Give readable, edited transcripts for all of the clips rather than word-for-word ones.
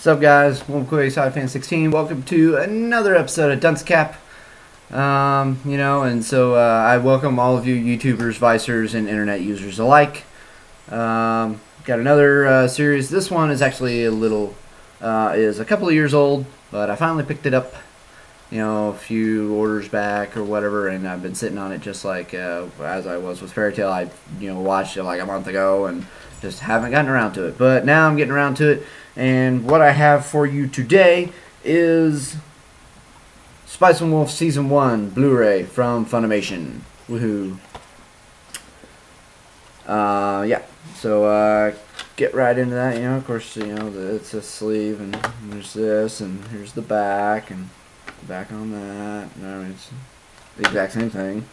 What's up, guys? Fan 16. Welcome to another episode of Dunce Cap. I welcome all of you YouTubers, Vicers, and internet users alike. Got another series. This one is actually is a couple of years old, but I finally picked it up, a few orders back or whatever, and I've been sitting on it just like as I was with Fairy Tail. I watched it like a month ago and just haven't gotten around to it, but now I'm getting around to it. And what I have for you today is Spice and Wolf Season 1 Blu-ray from Funimation. Woohoo. So get right into that. Of course, it's a sleeve, and there's this, and here's the back, and back on that. It's the exact same thing.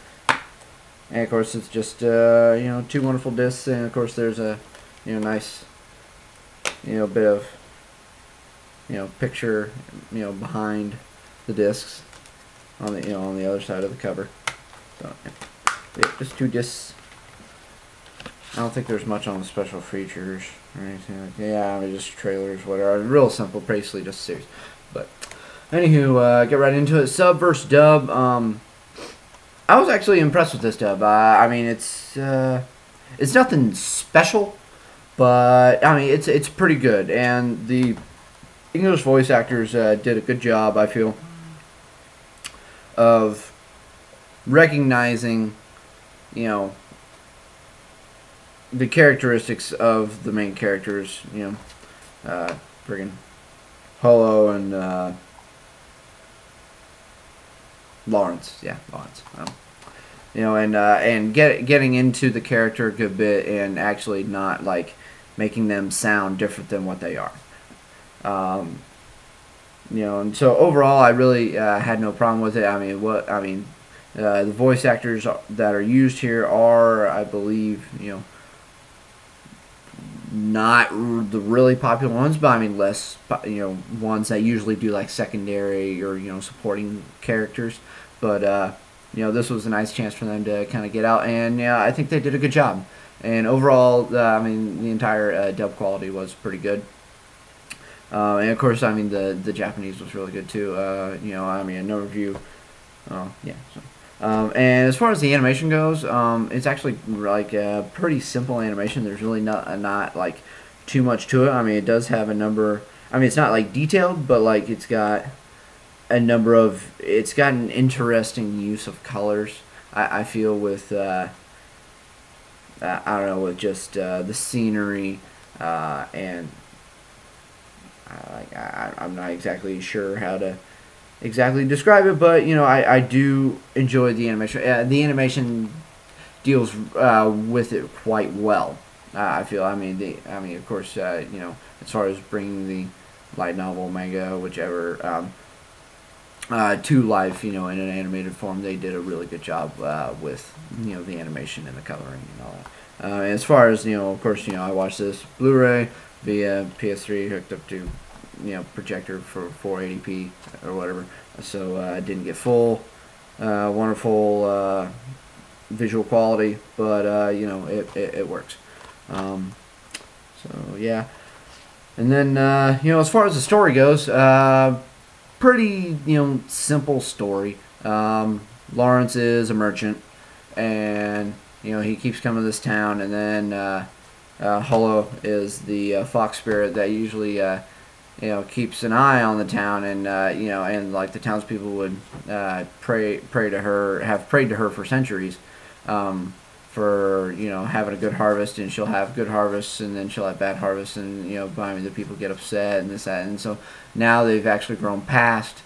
And of course, it's just two wonderful discs, and of course, there's a nice bit of picture behind the discs on the other side of the cover. So yeah, just two discs. I don't think there's much on the special features or anything like that. Yeah, just trailers, whatever. Real simple, basically just a series. But anywho, get right into it. Sub versus dub. I was actually impressed with this dub. It's nothing special, but it's pretty good, and the English voice actors did a good job, I feel, of recognizing the characteristics of the main characters. Friggin' Holo and Lawrence. Yeah, Lawrence. And getting into the character a good bit, and actually not like making them sound different than what they are. And so overall, I really had no problem with it. The voice actors that are used here are, I believe, not the really popular ones, but less, ones that usually do like secondary or supporting characters. But this was a nice chance for them to kind of get out, and I think they did a good job. And overall, the entire dub quality was pretty good. And of course, the Japanese was really good too. No review. Oh yeah. So, and as far as the animation goes, it's actually like a pretty simple animation. There's really not like too much to it. It does have a number. It's not like detailed, but like it's got a number of. It's got an interesting use of colors. I feel with I don't know, with just the scenery and. I'm not exactly sure how to exactly describe it, but I do enjoy the animation. The animation deals with it quite well. I feel. Of course, as far as bringing the light novel, manga, whichever, to life, in an animated form, they did a really good job with the animation and the coloring and all that. As far as of course, I watched this Blu-ray via PS3 hooked up to projector for 480p or whatever, so I didn't get full wonderful visual quality, but it works. So yeah, and then as far as the story goes, pretty simple story. Lawrence is a merchant, and he keeps coming to this town, and then Holo is the fox spirit that usually keeps an eye on the town, and and like the townspeople would pray to her, have prayed to her for centuries, for having a good harvest, and she'll have good harvests, and then she'll have bad harvests, and the people get upset and this, that, and so now they've actually grown past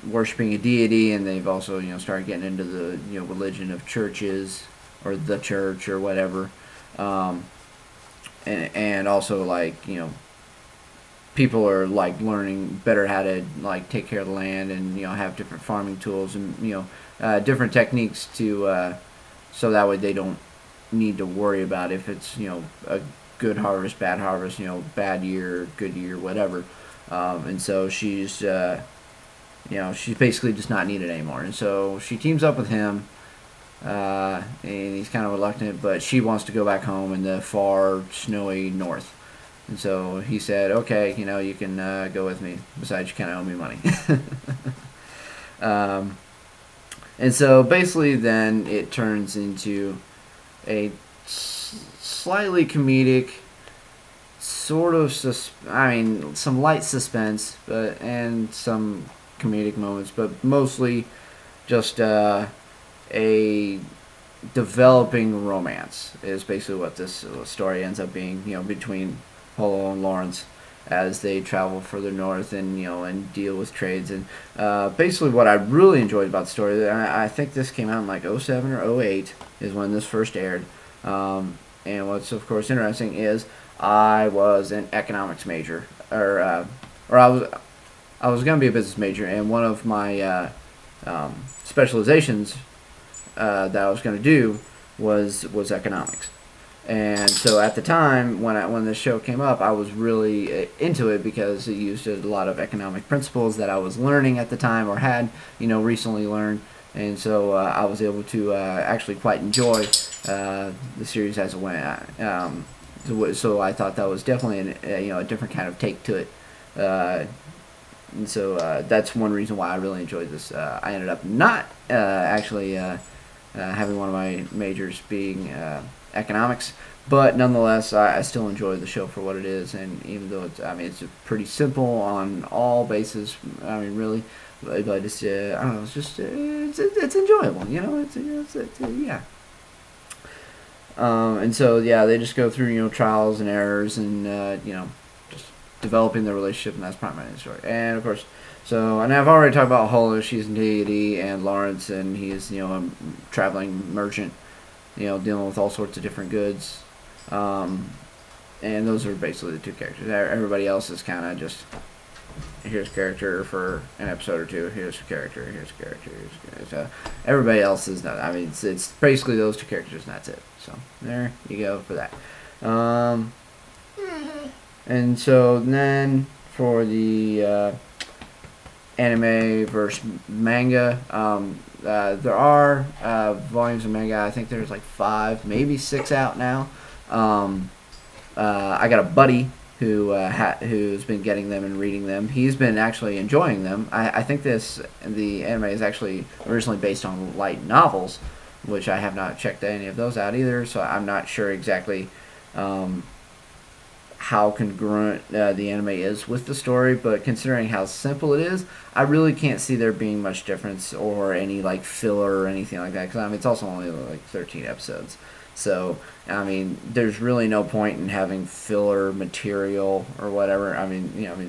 worshiping a deity, and they've also started getting into the religion of churches, or the church, or whatever, and also like people are like learning better how to like take care of the land, and have different farming tools, and different techniques to so that way they don't need to worry about if it's a good harvest, bad harvest, bad year, good year, whatever, and so she's she's basically just not needed anymore, and so she teams up with him. And he's kind of reluctant, but she wants to go back home in the far, snowy north. And so he said, okay, you know, you can go with me. Besides, you kind of owe me money. And so basically then it turns into a slightly comedic, sort of, some light suspense, but and some comedic moments, but mostly just a developing romance is basically what this story ends up being, you know, between Polo and Lawrence as they travel further north and, you know, and deal with trades. And basically what I really enjoyed about the story, I think this came out in like 07 or 08 is when this first aired. And what's of course interesting is I was an economics major, or I was going to be a business major, and one of my specializations that I was going to do was economics. And so at the time when this show came up, I was really into it because it used a lot of economic principles that I was learning at the time, or had, you know, recently learned. And so I was able to actually quite enjoy the series as it went. So I thought that was definitely a different kind of take to it. And so that's one reason why I really enjoyed this. I ended up not actually having one of my majors being economics, but nonetheless, I still enjoy the show for what it is. And even though it's pretty simple on all bases, really, but it's I don't know, it's just it's enjoyable, you know. Yeah. And so yeah, they just go through, you know, trials and errors, and you know, just developing their relationship, and that's primarily the story. And of course, and I've already talked about Holo. She's Deity, and Lawrence, and he is, you know, a traveling merchant, you know, dealing with all sorts of different goods. And those are basically the two characters. Everybody else is kind of just, here's a character for an episode or two. Here's a character. Here's a character. Here's a character. So everybody else is not. It's basically those two characters, and that's it. So there you go for that. And so then for the anime versus manga, there are volumes of manga. I think there's like 5, maybe 6 out now. I got a buddy who's been getting them and reading them. He's been actually enjoying them. I think the anime is actually originally based on light novels, which I have not checked any of those out either, so I'm not sure exactly how congruent the anime is with the story, but considering how simple it is, I really can't see there being much difference or any like filler or anything like that, because it's also only like 13 episodes. So, there's really no point in having filler material or whatever.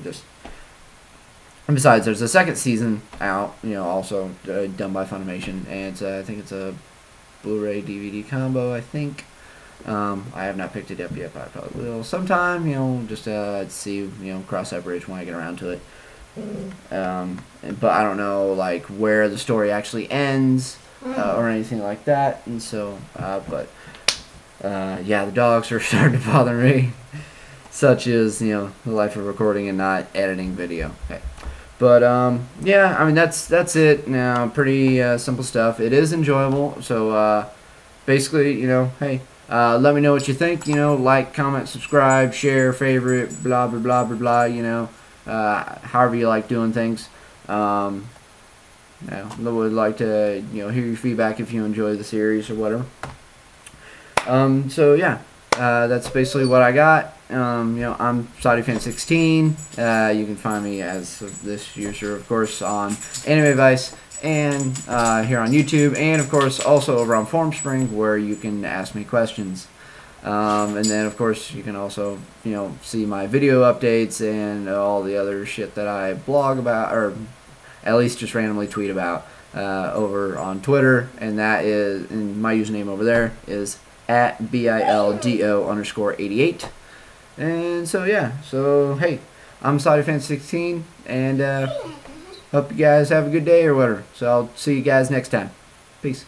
Just... And besides, there's a second season out, you know, also done by Funimation, and I think it's a Blu-ray DVD combo, I think. I have not picked it up yet, but I probably will sometime, you know, just see, you know, cross that bridge when I get around to it. But I don't know, like, where the story actually ends or anything like that, and so, yeah, the dogs are starting to bother me. Such is, you know, the life of recording and not editing video. Okay. But, yeah, that's it now. Pretty simple stuff. It is enjoyable, so, basically, you know, hey, let me know what you think, you know, like, comment, subscribe, share, favorite, blah, blah, blah, blah, blah, you know, however you like doing things. I would like to, you know, hear your feedback if you enjoy the series or whatever. So yeah, that's basically what I got. You know, I'm SaudiFan16. You can find me as this user, of course, on Anime Vice and here on YouTube, and of course also over on FormSpring, where you can ask me questions. And then of course you can also, you know, see my video updates and all the other shit that I blog about, or at least just randomly tweet about over on Twitter, and that is, and my username over there is at BILDO_88. And so yeah, so hey, I'm SaudiFan16, and hope you guys have a good day or whatever. So I'll see you guys next time. Peace.